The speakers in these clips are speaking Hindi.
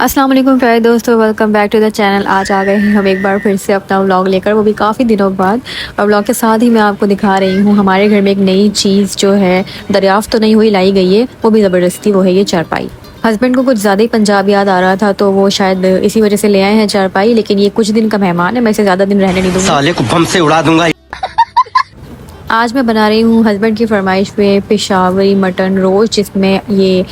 अस्सलाम वालेकुम प्यारे दोस्तों, welcome back to the channel. आज आ गए हैं हम एक बार फिर से अपना व्लॉग लेकर, वो भी काफ़ी दिनों बाद। और व्लॉग के साथ ही मैं आपको दिखा रही हूँ हमारे घर में एक नई चीज़ जो है दरियाफ्त तो नहीं हुई, लाई गई है, वो भी ज़बरदस्ती। वो है ये चारपाई। हस्बैंड को कुछ ज़्यादा ही पंजाब याद आ रहा था तो वो शायद इसी वजह से ले आए हैं चारपाई। लेकिन ये कुछ दिन का मेहमान है, मैं इसे ज़्यादा दिन रहने नहीं दूँगी। साले को बम से उड़ा दूंगा। आज मैं बना रही हूँ हस्बैंड की फरमाइश पे पेशावरी मटन रोस्ट, जिसमें ये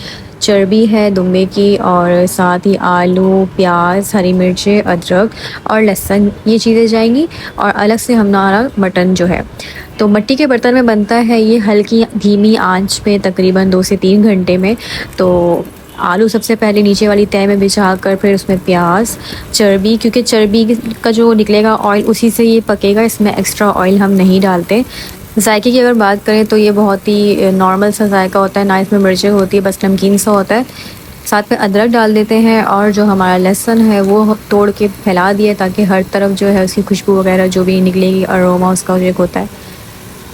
चर्बी है दुम्बे की और साथ ही आलू, प्याज, हरी मिर्चें, अदरक और लहसुन, ये चीज़ें जाएंगी। और अलग से हमारा मटन जो है तो मिट्टी के बर्तन में बनता है ये, हल्की धीमी आंच पे तकरीबन 2 से 3 घंटे में। तो आलू सबसे पहले नीचे वाली तय में बिछा कर फिर उसमें प्याज, चर्बी, क्योंकि चर्बी का जो निकलेगा ऑयल उसी से ये पकेगा, इसमें एक्स्ट्रा ऑयल हम नहीं डालते। जायके की अगर बात करें तो ये बहुत ही नॉर्मल सा जायका होता है, ना इसमें मिर्चें होती है, बस नमकीन सा होता है। साथ में अदरक डाल देते हैं और जो हमारा लहसुन है वो तोड़ के फैला दिए ताकि हर तरफ जो है उसकी खुशबू वगैरह जो भी निकलेगी, अरोमा उसका एक होता है।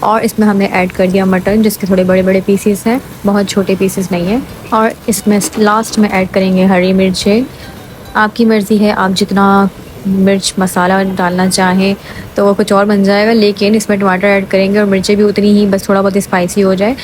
और इसमें हमने ऐड कर दिया मटन, जिसके थोड़े बड़े बड़े पीसेस हैं, बहुत छोटे पीसेस नहीं हैं। और इसमें लास्ट में ऐड करेंगे हरी मिर्चें। आपकी मर्ज़ी है, आप जितना मिर्च मसाला डालना चाहें तो वो कुछ और बन जाएगा, लेकिन इसमें टमाटर ऐड करेंगे और मिर्चें भी उतनी ही, बस थोड़ा बहुत स्पाइसी हो जाए।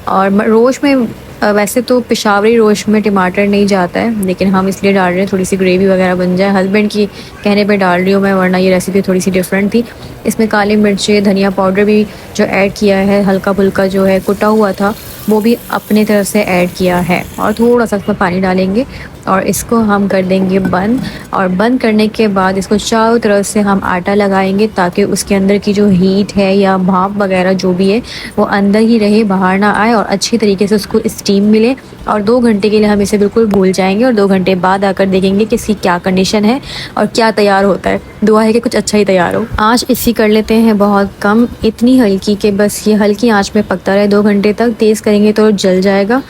और रोश में वैसे तो पेशावरी रोश में टमाटर नहीं जाता है, लेकिन हम इसलिए डाल रहे हैं थोड़ी सी ग्रेवी वगैरह बन जाए। हस्बैंड की कहने पे डाल रही हूँ मैं, वरना ये रेसिपी थोड़ी सी डिफरेंट थी। इसमें काली मिर्चें, धनिया पाउडर भी जो ऐड किया है, हल्का फुल्का जो है कुटा हुआ था वो भी अपने तरफ से ऐड किया है। और थोड़ा सा इसमें पानी डालेंगे और इसको हम कर देंगे बंद। और बंद करने के बाद इसको चारों तरफ से हम आटा लगाएंगे ताकि उसके अंदर की जो हीट है या भाप वगैरह जो भी है वो अंदर ही रहे, बाहर ना आए, और अच्छी तरीके से उसको स्टीम मिले। और 2 घंटे के लिए हम इसे बिल्कुल भूल जाएंगे और 2 घंटे बाद आकर देखेंगे कि इसकी क्या कंडीशन है और क्या तैयार होता है। दुआ है कि कुछ अच्छा ही तैयार हो। आँच इसी कर लेते हैं बहुत कम, इतनी हल्की कि बस ये हल्की आँच में पकता रहे 2 घंटे तक। तेज़ करेंगे तो जल जाएगा।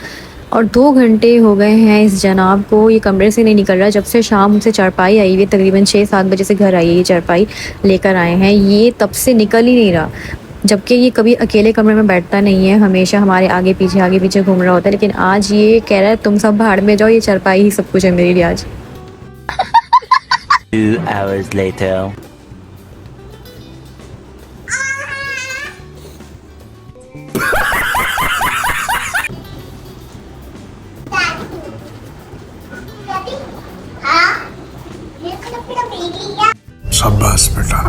और 2 घंटे हो गए हैं इस जनाब को, ये कमरे से नहीं निकल रहा। जब से शाम से चारपाई आई हुई, तकरीबन 6-7 बजे से घर आई है, ये चारपाई लेकर आए हैं, ये तब से निकल ही नहीं रहा। जबकि ये कभी अकेले कमरे में बैठता नहीं है, हमेशा हमारे आगे पीछे घूम रहा होता है। लेकिन आज ये कह रहा है तुम सब भाड़ में जाओ, ये चारपाई ही सब कुछ है मेरे लिए आज। 2 hours later. शाबाश बेटा,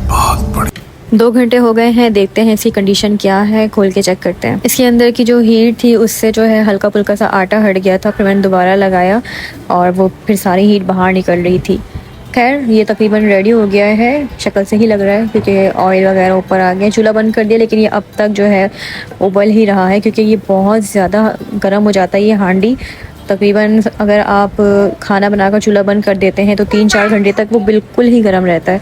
बहुत बढ़िया। 2 घंटे हो गए हैं, देखते हैं इसकी कंडीशन क्या है, खोल के चेक करते हैं। इसके अंदर की जो हीट थी उससे जो है हल्का फुल्का सा आटा हट गया था, फिर मैंने दोबारा लगाया और वो फिर सारी हीट बाहर निकल रही थी। खैर ये तकरीबन रेडी हो गया है, शक्ल से ही लग रहा है, क्योंकि ऑयल वगैरह ऊपर आ गया। चूल्हा बंद कर दिया, लेकिन ये अब तक जो है उबल ही रहा है, क्योंकि ये बहुत ज़्यादा गर्म हो जाता है ये हांडी। तकरीबन अगर आप खाना बनाकर चूल्हा बंद कर देते हैं तो 3-4 घंटे तक वो बिल्कुल ही गर्म रहता है।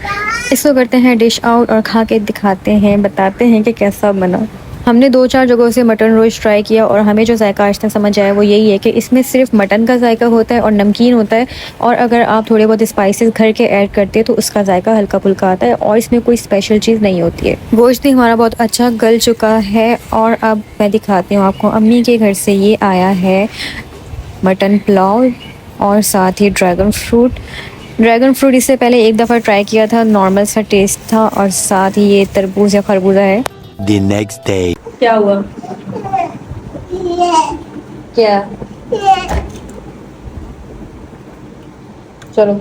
इसको करते हैं डिश आउट और खा के दिखाते हैं, बताते हैं कि कैसा बना। हमने 2-4 जगहों से मटन रोस्ट ट्राई किया और हमें जो जायका आज तक समझ आया वो यही है कि इसमें सिर्फ मटन का जायका होता है और नमकीन होता है, और अगर आप थोड़े बहुत स्पाइसेस घर के ऐड करते हैं तो उसका जायका हल्का फुल्का आता है, और इसमें कोई स्पेशल चीज़ नहीं होती है। गोश्त भी हमारा बहुत अच्छा गल चुका है। और अब मैं दिखाती हूँ आपको, अम्मी के घर से ये आया है मटन पुलाव और साथ ही ड्रैगन फ्रूट इससे पहले एक दफ़ा ट्राई किया था, नॉर्मल सा टेस्ट था। और साथ ही ये तरबूज या खरबूजा है। The next day. क्या हुआ? क्या? चलो।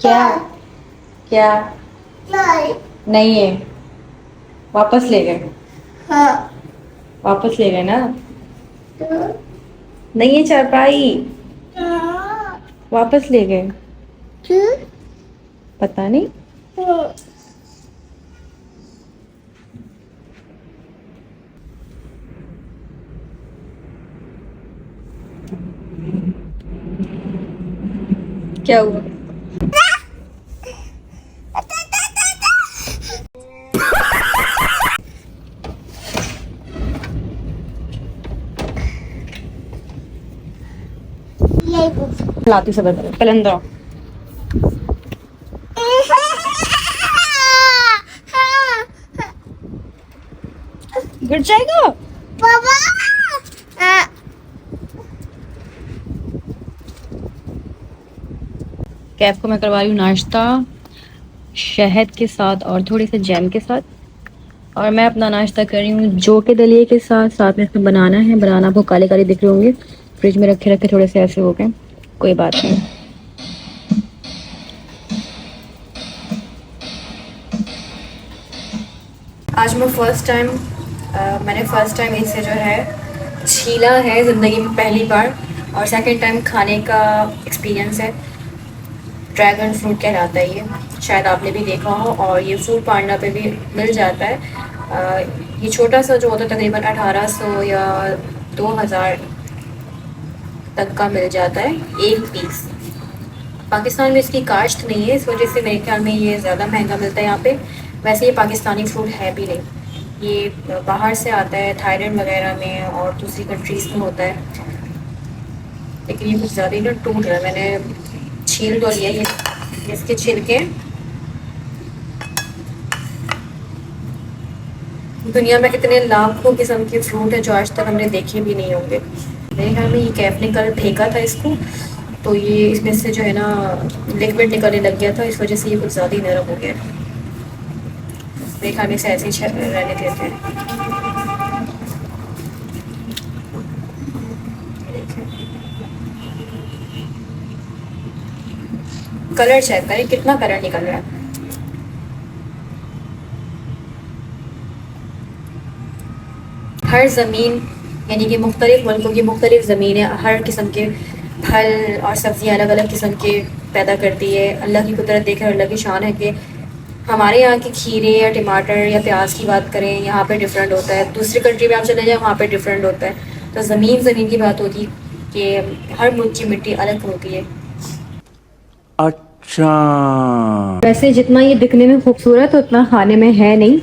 क्या? क्या? नहीं है, वापस ले गए। वापस ले गए ना? नहीं है चारपाई, वापस ले गए। पता नहीं। क्या हुआ? लाती सब कलंदर गिर जाएगा। कैफ को मैं करवा रही हूँ नाश्ता शहद के साथ और थोड़े से जैम के साथ। और मैं अपना नाश्ता कर रही हूँ जो के दलिए के साथ। साथ में इसमें बनाना है। बनाना आपको काले काले दिख रहे होंगे, फ्रिज में रखे रखे थोड़े से ऐसे हो गए, कोई बात नहीं। आज मैं मैंने फ़र्स्ट टाइम इसे जो है छीला है ज़िंदगी में पहली बार, और सेकंड टाइम खाने का एक्सपीरियंस है। ड्रैगन फ्रूट कहलाता है ये, शायद आपने भी देखा हो, और ये फूड पांडा पे भी मिल जाता है। ये छोटा सा जो होता है तकरीबन 1800 या 2000 तक का मिल जाता है एक पीस। पाकिस्तान में इसकी काश्त नहीं है, इस वजह से मेरे ख्याल में ये ज़्यादा महंगा मिलता है यहाँ पे। वैसे ये पाकिस्तानी फ्रूट है भी नहीं, ये बाहर से आता है, थाईलैंड वगैरह में और दूसरी कंट्रीज़ में होता है। लेकिन ये कुछ ज़्यादा ही ना टूट रहा है। मैंने छील तो लिया ये, इसके छिलके दुनिया में इतने लाखों किस्म के फ्रूट है जो आज तक हमने देखे भी नहीं होंगे। मेरे ख्याल में ये कैफ ने कल फेंका था इसको, तो ये इसमें से जो है ना लिक्विड निकलने लग गया था, इस वजह से ये कुछ ज़्यादा ही नरम हो गया। मेरे ख्याल में इसे ऐसे ही रहने देते हैं। कलर चेक करें कितना कलर निकल रहा है। हर ज़मीन यानी कि मुख्तलिफ़ मुल्कों की मुख्तलिफ़ ज़मीनें हर किस्म के फल और सब्ज़ियाँ अलग अलग किस्म के पैदा करती है। अल्लाह की कुदरत देखें, अल्लाह की शान है कि हमारे यहाँ के खीरे या टमाटर या प्याज की बात करें, यहाँ पे डिफरेंट होता है। दूसरी कंट्री में आप चले जाएँ, वहाँ पे डिफरेंट होता है। तो ज़मीन की बात होती है कि हर मुल्क की मिट्टी अलग होती है। अच्छा, वैसे जितना ये दिखने में खूबसूरत उतना खाने में है नहीं।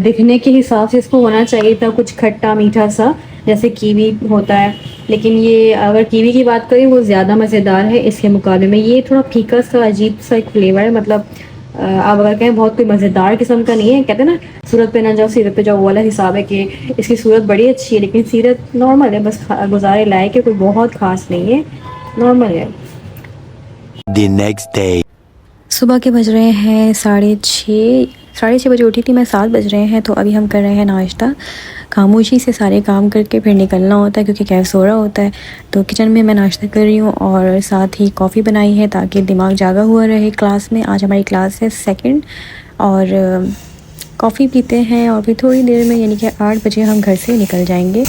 दिखने के हिसाब से इसको होना चाहिए था कुछ खट्टा मीठा सा, जैसे कीवी होता है। लेकिन ये अगर कीवी की बात करें वो ज़्यादा मज़ेदार है इसके मुकाबले में। ये थोड़ा फीका सा अजीब सा एक फ्लेवर है, मतलब आप अगर कहें बहुत कोई मज़ेदार किस्म का नहीं है। कहते हैं ना सूरत पे ना जाओ सीरत पे जाओ, वो वाला हिसाब है कि इसकी सूरत बड़ी अच्छी है लेकिन सीरत नॉर्मल है, बस गुजारे लायक है, कोई बहुत ख़ास नहीं है, नॉर्मल है। the next day. सुबह के बज रहे हैं 6:30 बजे उठी थी मैं, 7 बज रहे हैं। तो अभी हम कर रहे हैं नाश्ता। खामोशी से सारे काम करके फिर निकलना होता है क्योंकि कैफ सो रहा होता है। तो किचन में मैं नाश्ता कर रही हूँ और साथ ही कॉफ़ी बनाई है ताकि दिमाग जागा हुआ रहे क्लास में। आज हमारी क्लास है सेकंड, और कॉफ़ी पीते हैं और फिर थोड़ी देर में यानी कि 8 बजे हम घर से निकल जाएंगे।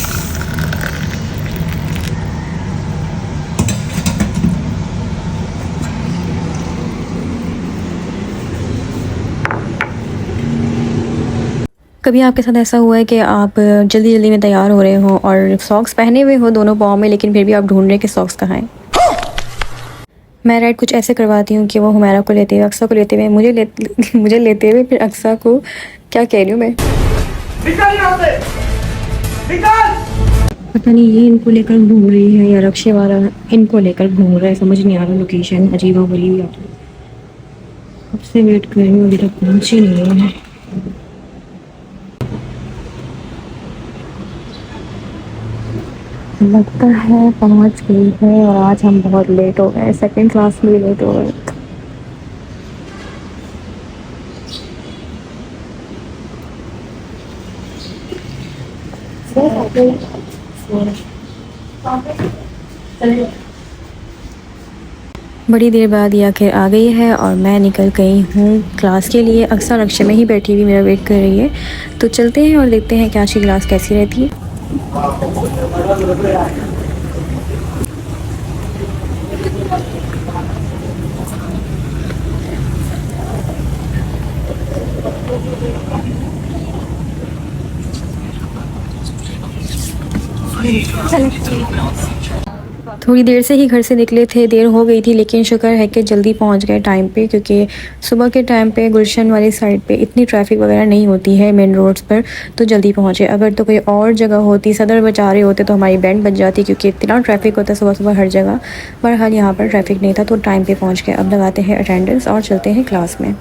कभी आपके साथ ऐसा हुआ है कि आप जल्दी जल्दी में तैयार हो रहे हो और सॉक्स पहने हुए हो दोनों पाँव में, लेकिन फिर भी आप ढूंढ रहे कि सॉक्स कहाँ हैं? मैं राइड कुछ ऐसे करवाती हूँ कि वो हुमैरा को लेते हुए, अक्सा को लेते हुए, मुझे लेते हुए फिर अक्सा को, क्या कह रही हूँ मैं, निकल यहाँ से, निकल। पता नहीं ये इनको लेकर घूम रही है या रक्शे वाला इनको लेकर घूम रहा है, समझ नहीं आ रहा। लोकेशन अजीब गरीब आती है। कब से वेट कर रही हूँ, अभी तक पहुँच ही नहीं है। लगता है पहुंच गई है, और आज हम बहुत लेट हो गए, सेकंड क्लास में भी लेट हो गए। बड़ी देर बाद ये आखिर आ गई है और मैं निकल गई हूँ क्लास के लिए। अक्सर नक्शे में ही बैठी हुई मेरा वेट कर रही है। तो चलते हैं और देखते हैं कि आज की क्लास कैसी रहती है। थोड़ी देर से ही घर से निकले थे, देर हो गई थी, लेकिन शुक्र है कि जल्दी पहुंच गए टाइम पे, क्योंकि सुबह के टाइम पे गुलशन वाली साइड पे इतनी ट्रैफिक वगैरह नहीं होती है मेन रोड्स पर, तो जल्दी पहुंचे। अगर तो कोई और जगह होती, सदर बचा रहे होते, तो हमारी बैंड बच जाती, क्योंकि इतना ट्रैफिक होता है सुबह सुबह हर जगह। बहरहाल यहाँ पर ट्रैफिक नहीं था तो टाइम पर पहुँच गए। अब लगाते हैं अटेंडेंस और चलते हैं क्लास में।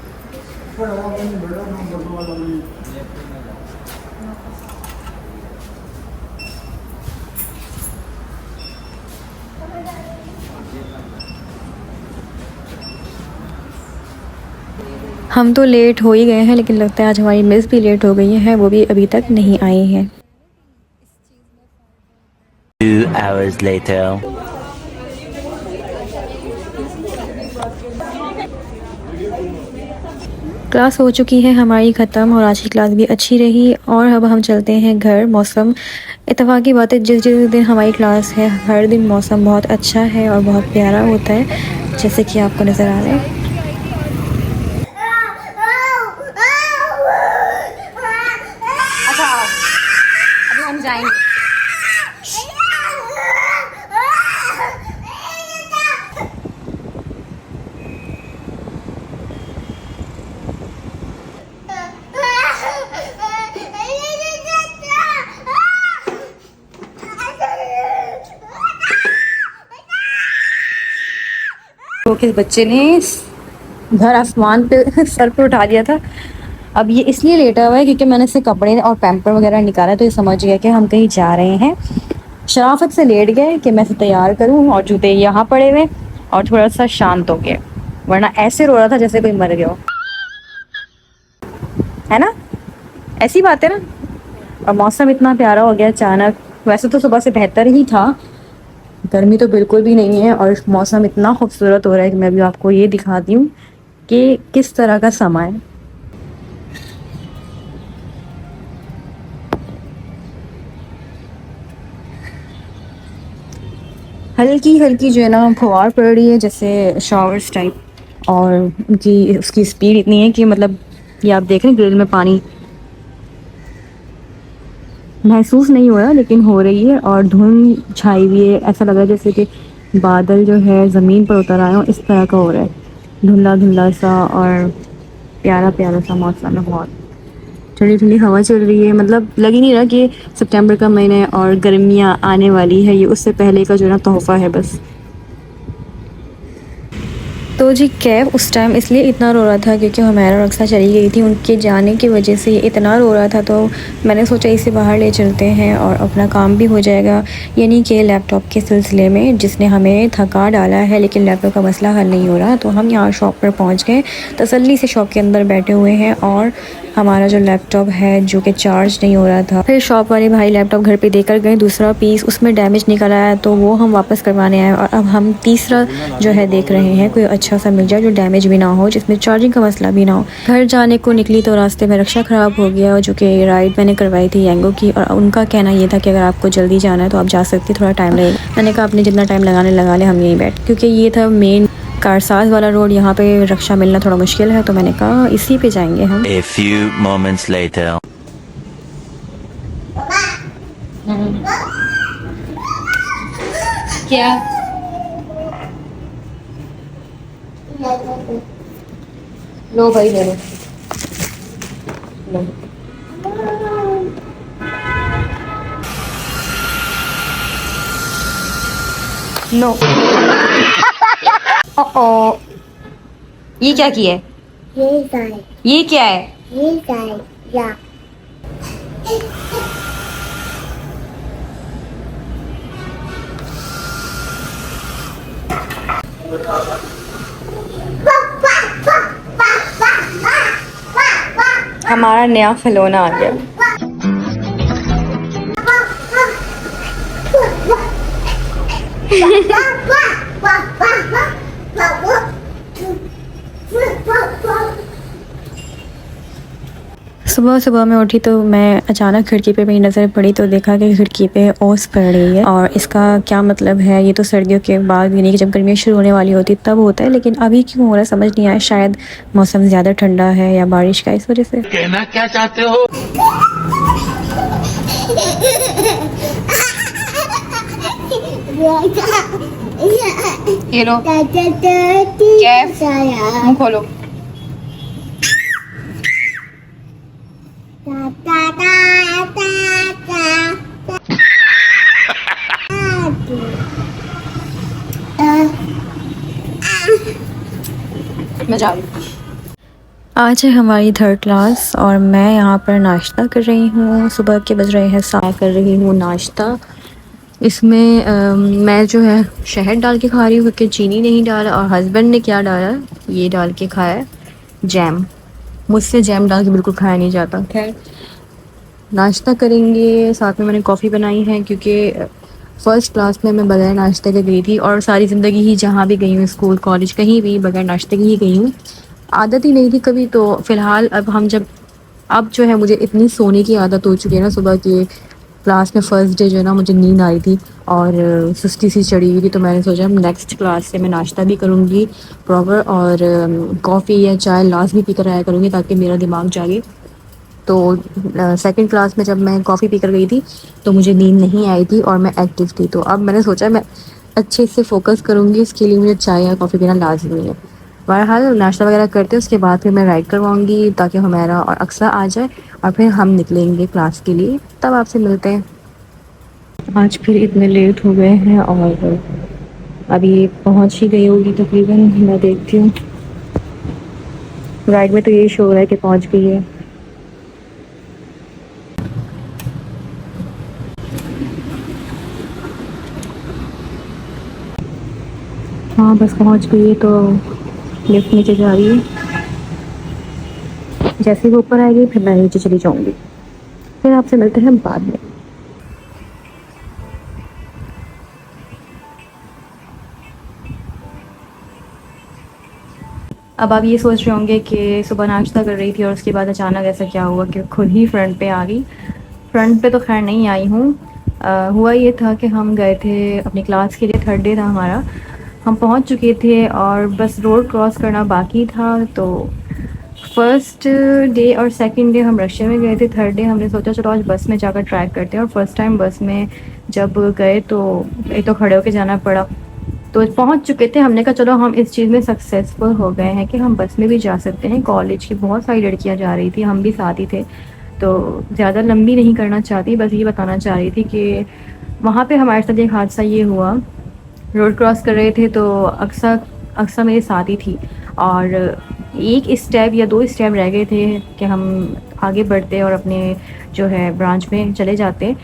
हम तो लेट हो ही गए हैं, लेकिन लगता है आज हमारी मिस भी लेट हो गई है, वो भी अभी तक नहीं आई है। 2 hours later. क्लास हो चुकी है हमारी ख़त्म और आज की क्लास भी अच्छी रही और अब हम चलते हैं घर। मौसम इत्तेफाकी बात है, जिस जिस दिन हमारी क्लास है हर दिन मौसम बहुत अच्छा है और बहुत प्यारा होता है, जैसे कि आपको नज़र आ रहा है। अच्छा अभी हम जाएंगे। तो किस बच्चे ने घर आसमान पे सर पे उठा दिया था। अब ये इसलिए लेटा हुआ है क्योंकि मैंने इससे कपड़े और पैम्पर वगैरह निकाला, तो ये समझ गया कि हम कहीं जा रहे हैं। शराफत से लेट गए कि मैं इसे तैयार करूं और जूते यहाँ पड़े हुए और थोड़ा सा शांत हो गए, वरना ऐसे रो रहा था जैसे कोई मर गया हो, है ना? ऐसी बात है ना। और मौसम इतना प्यारा हो गया अचानक। वैसे तो सुबह से बेहतर ही था, गर्मी तो बिल्कुल भी नहीं है और मौसम इतना खूबसूरत हो रहा है कि मैं अभी आपको ये दिखाती हूँ कि किस तरह का समय है। हल्की हल्की जो है ना फुहार पड़ रही है, जैसे शावर्स टाइप, और उनकी उसकी स्पीड इतनी है कि मतलब ये आप देख रहे हैं ग्रिल में पानी महसूस नहीं हो रहा लेकिन हो रही है, और धुंध छाई हुई है। ऐसा लग रहा है जैसे कि बादल जो है ज़मीन पर उतर आए हो, इस तरह का हो रहा है, धुंधला धुंधला सा और प्यारा प्यारा सा मौसम है। बहुत ठंडी ठंडी हवा चल रही है, मतलब लग ही नहीं रहा कि सितंबर का महीना है और गर्मियाँ आने वाली है। ये उससे पहले का जो है ना तोहफ़ा है बस। तो जी कैब उस टाइम इसलिए इतना रो रहा था क्योंकि हमारा रक्षा चली गई थी, उनके जाने की वजह से ये इतना रो रहा था। तो मैंने सोचा इसे बाहर ले चलते हैं और अपना काम भी हो जाएगा, यानी कि लैपटॉप के सिलसिले में जिसने हमें थका डाला है, लेकिन लैपटॉप का मसला हल नहीं हो रहा। तो हम यहाँ शॉप पर पहुँच गए, तसल्ली से शॉप के अंदर बैठे हुए हैं और हमारा जो लैपटॉप है जो कि चार्ज नहीं हो रहा था। फिर शॉप वाले भाई लैपटॉप घर पे देकर गए, दूसरा पीस उसमें डैमेज निकल आया तो वो हम वापस करवाने आए, और अब हम तीसरा जो है देख रहे हैं कोई अच्छा सा मिल जाए जो डैमेज भी ना हो, जिसमें चार्जिंग का मसला भी ना हो। घर जाने को निकली तो रास्ते में रिक्शा ख़राब हो गया, जो कि राइड मैंने करवाई थी यंगो की, और उनका कहना ये था कि अगर आपको जल्दी जाना है तो आप जा सकते, थोड़ा टाइम लगेगा। मैंने कहा आपने जितना टाइम लगाने लगा ले, हम यहीं बैठ, क्योंकि ये था मेन कारसाज वाला रोड, यहाँ पे रिक्शा मिलना थोड़ा मुश्किल है, तो मैंने कहा इसी पे जाएंगे हम। A few moments later. क्या लो भाई ले लो, लो। नो ओ ये क्या किया है? ये क्या है? या हमारा नया खिलौना आ गया। सुबह सुबह मैं उठी तो मैं अचानक खिड़की पे मेरी नज़र पड़ी तो देखा कि खिड़की पे ओस पड़ रही है, और इसका क्या मतलब है? ये तो सर्दियों के बाद यानी कि जब गर्मियाँ शुरू होने वाली होती तब होता है, लेकिन अभी क्यों हो रहा है समझ नहीं आया। शायद मौसम ज़्यादा ठंडा है या बारिश का, इस वजह से। कहना क्या चाहते हो? ये लो मुँह खोलो। मैं जा रही हूँ। आज है हमारी 3rd क्लास और मैं यहाँ पर नाश्ता कर रही हूँ। सुबह के बज रहे हैं 7, कर रही हूँ नाश्ता। इसमें मैं जो है शहद डाल के खा रही हूँ क्योंकि चीनी नहीं डाला, और हस्बैंड ने क्या डाला ये डाल के खाया है, जैम। मुझसे जैम डाल के बिल्कुल खाया नहीं जाता। खैर, नाश्ता करेंगे, साथ में मैंने कॉफ़ी बनाई है क्योंकि फ़र्स्ट क्लास में मैं बगैर नाश्ते के गई थी और सारी ज़िंदगी ही जहाँ भी गई हूँ, स्कूल कॉलेज कहीं भी बगैर नाश्ते की ही गई हूँ। आदत ही नहीं थी कभी, तो फ़िलहाल अब जो है मुझे इतनी सोने की आदत हो चुकी है ना सुबह की। क्लास में फ़र्स्ट डे जो है ना मुझे नींद आई थी और सुस्ती सी चढ़ी हुई थी, तो मैंने सोचा नेक्स्ट क्लास से मैं नाश्ता भी करूँगी प्रॉपर और कॉफ़ी या चाय लाजमी पी कर आया करूँगी ताकि मेरा दिमाग जागे। तो सेकंड क्लास में जब मैं कॉफ़ी पीकर गई थी तो मुझे नींद नहीं आई थी और मैं एक्टिव थी। तो अब मैंने सोचा मैं अच्छे से फ़ोकस करूँगी, इसके लिए मुझे चाय या कॉफ़ी पीना लाजमी है। बहरहाल नाश्ता वगैरह करते उसके बाद फिर मैं राइड करवाऊँगी ताकि हुमैरा और अक्सा आ जाए और फिर हम निकलेंगे क्लास के लिए, तब आपसे मिलते हैं। आज फिर इतने लेट हो गए हैं और अभी पहुँच ही गई होगी तकरीबन, मैं देखती हूँ। राइड में तो यही शो हो रहा है कि पहुँच गई है। हाँ बस पहुँच गई है, तो लिफ्ट नीचे जा रही है। जैसे ही वो ऊपर आएगी फिर मैं नीचे चली जाऊँगी। फिर आपसे मिलते हैं बाद में। अब आप ये सोच रहे होंगे कि सुबह नाश्ता कर रही थी और उसके बाद अचानक ऐसा क्या हुआ कि खुद ही फ्रंट पे आ गई। फ्रंट पे तो खैर नहीं आई हूँ। हुआ ये था कि हम गए थे अपनी क्लास के लिए, थर्ड डे था हमारा। हम पहुँच चुके थे और बस रोड क्रॉस करना बाकी था। तो फर्स्ट डे और सेकंड डे हम रशिया में गए थे, थर्ड डे हमने सोचा चलो आज बस में जाकर ट्रैक करते हैं। और फर्स्ट टाइम बस में जब गए तो एक तो खड़े होकर जाना पड़ा। तो पहुंच चुके थे, हमने कहा चलो हम इस चीज़ में सक्सेसफुल हो गए हैं कि हम बस में भी जा सकते हैं। कॉलेज की बहुत सारी लड़कियां जा रही थी, हम भी साथ ही थे। तो ज़्यादा लंबी नहीं करना चाहती, बस ये बताना चाह रही थी कि वहाँ पे हमारे साथ एक हादसा ये हुआ। रोड क्रॉस कर रहे थे तो अक्सा अक्सा मेरे साथ ही थी और एक स्टेप या दो स्टेप रह गए थे कि हम आगे बढ़ते और अपने जो है ब्रांच में चले जाते।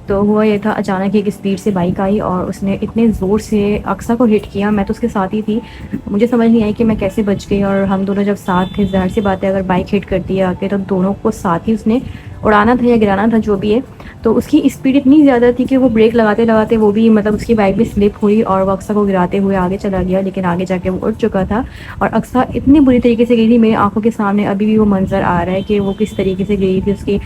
तो हुआ ये था, अचानक एक स्पीड से बाइक आई और उसने इतने ज़ोर से अक्सा को हिट किया। मैं तो उसके साथ ही थी, मुझे समझ नहीं आई कि मैं कैसे बच गई। और हम दोनों जब साथ थे, ज़ाहिर सी बात है अगर बाइक हिट करती है आके तो दोनों को साथ ही उसने उड़ाना था या गिराना था, जो भी है। तो उसकी स्पीड इतनी ज़्यादा थी कि वो ब्रेक लगाते लगाते वो भी मतलब उसकी बाइक भी स्लिप हुई और वो अक्सा को गिराते हुए आगे चला गया। लेकिन आगे जाके वो उठ चुका था और अक्सा इतनी बुरी तरीके से गिरी थी, मेरी आंखों के सामने अभी भी वो मंजर आ रहा है कि वो किस तरीके से गिरी थी। उसकी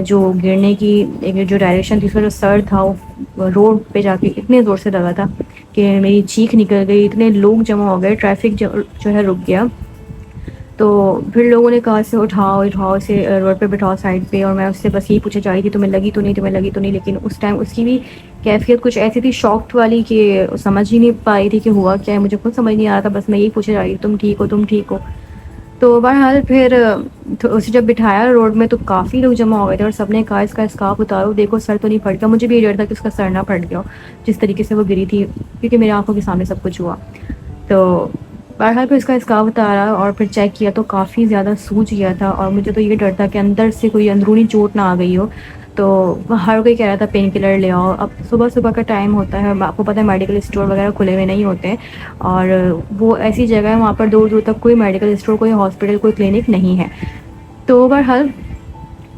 जो गिरने की एक जो डायरेक्शन थी, उसका जो सर था वो रोड पे जाके इतने ज़ोर से लगा था कि मेरी चीख निकल गई। इतने लोग जमा हो गए, ट्रैफिक जो है रुक गया। तो फिर लोगों ने कहा से उठाओ उठाओ से रोड पे बिठाओ साइड पे। और मैं उससे बस यही पूछे जा रही थी तुम्हें लगी तो नहीं, तुम्हें लगी तो नहीं। लेकिन उस टाइम उसकी भी कैफियत कुछ ऐसी थी शॉक्ड वाली कि समझ ही नहीं पा रही थी कि हुआ क्या है। मुझे खुद समझ नहीं आ रहा था, बस मैं यही पूछे जा रही थी तुम ठीक हो, तुम ठीक हो। तो बहरहाल फिर तो उसे जब बिठाया रोड में तो काफ़ी लोग जमा हो गए थे और सबने कहा इसका स्कार्फ उतारो, देखो सर तो नहीं फट गया। मुझे भी ये डर था कि उसका सर ना फट गया हो जिस तरीके से वो गिरी थी, क्योंकि मेरी आंखों के सामने सब कुछ हुआ। तो बहरहाल फिर उसका स्कार्फ उतारा और फिर चेक किया तो काफ़ी ज़्यादा सूज गया था। और मुझे तो ये डर था कि अंदर से कोई अंदरूनी चोट ना आ गई हो। तो हर कोई कह रहा था पेन किलर ले आओ। अब सुबह सुबह का टाइम होता है, आपको पता है मेडिकल स्टोर वगैरह खुले हुए नहीं होते हैं और वो ऐसी जगह है वहाँ पर दूर दूर तक कोई मेडिकल स्टोर, कोई हॉस्पिटल, कोई क्लिनिक नहीं है। तो बहरहाल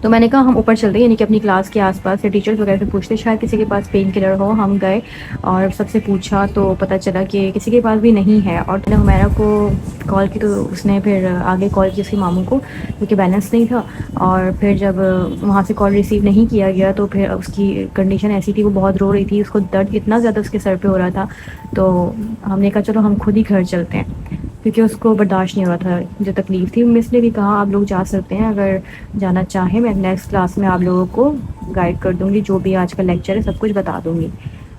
तो मैंने कहा हम ऊपर चलते हैं, यानी कि अपनी क्लास के आसपास या टीचर्स वगैरह से पूछते शायद किसी के पास पेन किलर हो। हम गए और सबसे पूछा तो पता चला कि किसी के पास भी नहीं है। और मैंने हुमैरा को कॉल की तो उसने फिर आगे कॉल की उसके मामू को, क्योंकि बैलेंस नहीं था। और फिर जब वहाँ से कॉल रिसीव नहीं किया गया तो फिर उसकी कंडीशन ऐसी थी, वो बहुत रो रही थी, उसको दर्द इतना ज़्यादा उसके सर पे हो रहा था। तो हमने कहा चलो हम खुद ही घर चलते हैं, क्योंकि उसको बर्दाश्त नहीं हो रहा था जो तकलीफ़ थी। मिस ने भी कहा आप लोग जा सकते हैं, अगर जाना चाहें मैं नेक्स्ट क्लास में आप लोगों को गाइड कर दूँगी, जो भी आज का लेक्चर है सब कुछ बता दूँगी।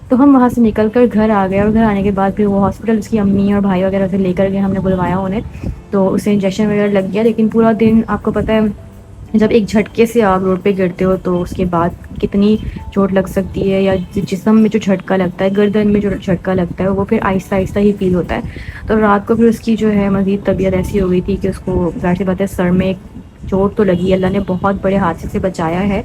तो हम वहाँ से निकल कर घर आ गए और घर आने के बाद फिर वो हॉस्पिटल उसकी अम्मी और भाई वगैरह से लेकर गए, हमने बुलवाया उन्हें। तो उसे इंजेक्शन वगैरह लग गया। लेकिन पूरा दिन आपको पता है जब एक झटके से आप रोड पे गिरते हो तो उसके बाद कितनी चोट लग सकती है, या जिस्म में जो झटका लगता है, गर्दन में जो झटका लगता है वो फिर आहिस्ता आहिस्ता ही फील होता है। तो रात को फिर उसकी जो है मज़ीद तबीयत ऐसी हो गई थी कि उसको ज़ाहिर सी बात है सर में एक चोट तो लगी। अल्लाह ने बहुत बड़े हादसे से बचाया है,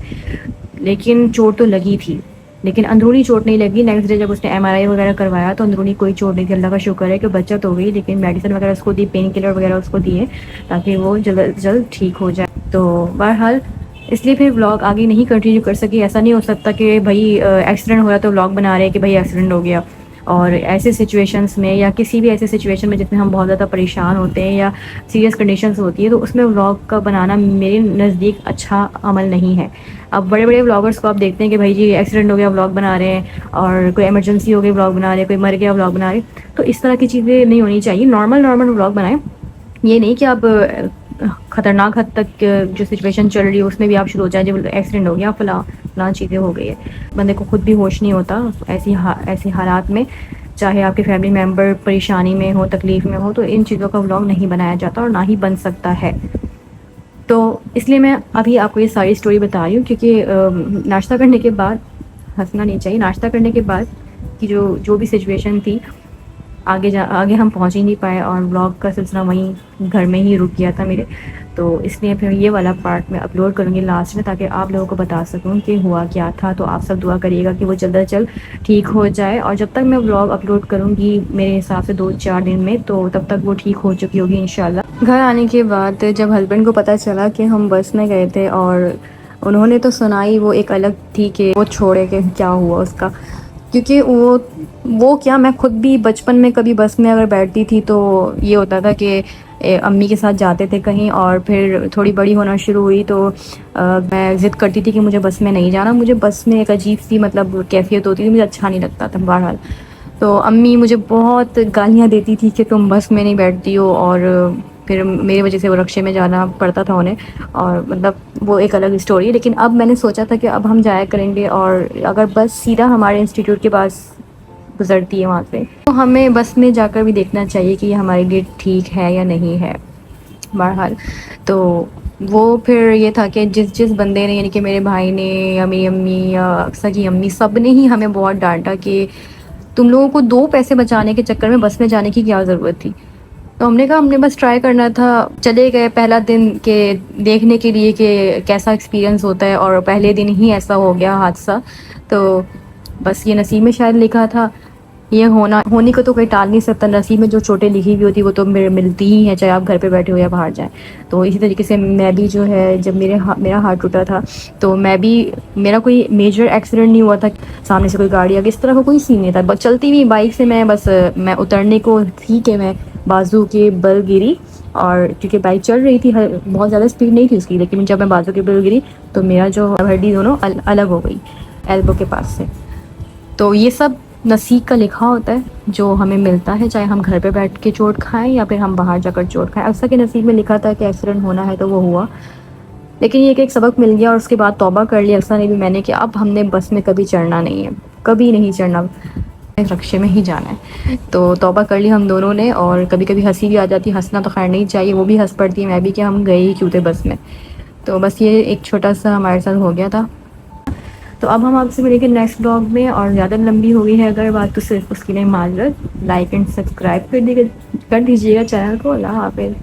लेकिन चोट तो लगी थी। लेकिन अंदरूनी चोट नहीं लगी। नेक्स्ट डे जब उसने एमआरआई वगैरह करवाया तो अंदरूनी कोई चोट नहीं थी। अल्लाह का शुक्र है कि बचत हो गई, लेकिन मेडिसिन वगैरह उसको दी, पेन किलर वगैरह उसको दिए ताकि वो जल्द जल्द ठीक हो जाए। तो बहरहाल इसलिए फिर व्लॉग आगे नहीं कंटिन्यू कर सकी। ऐसा नहीं हो सकता कि भाई एक्सीडेंट हो रहा तो व्लॉग बना रहे हैं कि भाई एक्सीडेंट हो गया। और ऐसे सिचुएशंस में या किसी भी ऐसे सिचुएशन में जिसमें हम बहुत ज़्यादा परेशान होते हैं या सीरियस कंडीशंस होती है तो उसमें व्लॉग का बनाना मेरे नज़दीक अच्छा अमल नहीं है। अब बड़े बड़े व्लॉगर्स को आप देखते हैं कि भाई जी एक्सीडेंट हो गया व्लॉग बना रहे हैं, और कोई इमरजेंसी हो गई व्लॉग बना रहे हैं, कोई मर गया व्लॉग बना रहे हैं। तो इस तरह की चीज़ें नहीं होनी चाहिए। नॉर्मल व्लॉग बनाएं। ये नहीं कि आप ख़तरनाक हद तक जो सिचुएशन चल रही है उसमें भी आप शुरू हो जाए जब एक्सीडेंट हो गया, फलां चीज़ें हो गई है। बंदे को खुद भी होश नहीं होता ऐसी हालात में, चाहे आपके फैमिली मेम्बर परेशानी में हो, तकलीफ़ में हो, तो इन चीज़ों का व्लॉग नहीं बनाया जाता और ना ही बन सकता है। तो इसलिए मैं अभी आपको ये सारी स्टोरी बता रही हूँ क्योंकि नाश्ता करने के बाद हंसना नहीं चाहिए। नाश्ता करने के बाद की जो भी सिचुएशन थी, आगे हम पहुंच ही नहीं पाए और व्लॉग का सिलसिला वहीं घर में ही रुक गया था मेरे। तो इसलिए फिर ये वाला पार्ट मैं अपलोड करूँगी लास्ट में, ताकि आप लोगों को बता सकूँ कि हुआ क्या था। तो आप सब दुआ करिएगा कि वो जल्द से जल्द ठीक हो जाए। और जब तक मैं व्लॉग अपलोड करूँगी मेरे हिसाब से 2-4 दिन में, तो तब तक वो ठीक हो चुकी होगी इंशाल्लाह। घर आने के बाद जब हस्बैंड को पता चला कि हम बस में गए थे, और उन्होंने तो सुनाई वो एक अलग थी कि वो छोड़े कि क्या हुआ उसका, क्योंकि वो क्या, मैं खुद भी बचपन में कभी बस में अगर बैठती थी तो ये होता था कि अम्मी के साथ जाते थे कहीं, और फिर थोड़ी बड़ी होना शुरू हुई तो मैं ज़िद करती थी कि मुझे बस में नहीं जाना। मुझे बस में एक अजीब सी मतलब कैफियत होती थी, मुझे अच्छा नहीं लगता था बहरहाल। तो अम्मी मुझे बहुत गालियाँ देती थी कि तुम बस में नहीं बैठती हो, और फिर मेरी वजह से वो रिक्शे में जाना पड़ता था उन्हें, और मतलब वो एक अलग स्टोरी है। लेकिन अब मैंने सोचा था कि अब हम जाया करेंगे, और अगर बस सीधा हमारे इंस्टीट्यूट के पास गुजरती है वहाँ से, तो हमें बस में जाकर भी देखना चाहिए कि ये हमारे लिए ठीक है या नहीं है बहरहाल। तो वो फिर ये था कि जिस बंदे ने, यानी कि मेरे भाई ने या मेरी अम्मी या सगी अम्मी, सब ने ही हमें बहुत डांटा कि तुम लोगों को 2 पैसे बचाने के चक्कर में बस में जाने की क्या ज़रूरत थी। तो हमने कहा हमने बस ट्राई करना था। चले गए पहला दिन के देखने के लिए कि कैसा एक्सपीरियंस होता है, और पहले दिन ही ऐसा हो गया हादसा। तो बस ये नसीब में शायद लिखा था, ये होने को तो कोई टाल नहीं सकता। नसीब में जो चोटें लिखी हुई होती वो तो मिलती ही हैं, चाहे आप घर पे बैठे हो या बाहर जाएं। तो इसी तरीके से मैं भी जो है, जब मेरा हाथ टूटा था तो मेरा कोई मेजर एक्सीडेंट नहीं हुआ था, सामने से कोई गाड़ी आ गई, इस तरह का कोई सीन नहीं था। बस चलती हुई बाइक से मैं उतरने को थी कि मैं बाजू के बल गिरी, और क्योंकि बाइक चल रही थी, बहुत ज़्यादा स्पीड नहीं थी उसकी, लेकिन जब मैं बाजू के बल गिरी तो मेरा जो हड्डी दोनों अलग हो गई एल्बो के पास से। तो ये सब नसीब का लिखा होता है जो हमें मिलता है, चाहे हम घर पे बैठ के चोट खाएं या फिर हम बाहर जाकर चोट खाएं। अक्सर के नसीब में लिखा था कि एक्सीडेंट होना है तो वो हुआ, लेकिन ये एक सबक मिल गया, और उसके बाद तौबा कर लिया अक्सर ने भी मैंने कि अब हमने बस में कभी चढ़ना नहीं है, कभी नहीं चढ़ना, रिक्शे में ही जाना है। तो तौबा कर ली हम दोनों ने। और कभी कभी हंसी भी आ जाती, हंसना तो खैर नहीं चाहिए, वो भी हंस पड़ती है, मैं भी, कि हम गए ही क्यों थे बस में। तो बस ये एक छोटा सा हमारे साथ हो गया था। तो अब हम आपसे मिलेंगे नेक्स्ट ब्लॉग में, और ज़्यादा लंबी हो गई है अगर बात तो सिर्फ उसके लिए माजरत। लाइक एंड सब्सक्राइब कर दीजिएगा चैनल को। अल्लाह हाफिज़।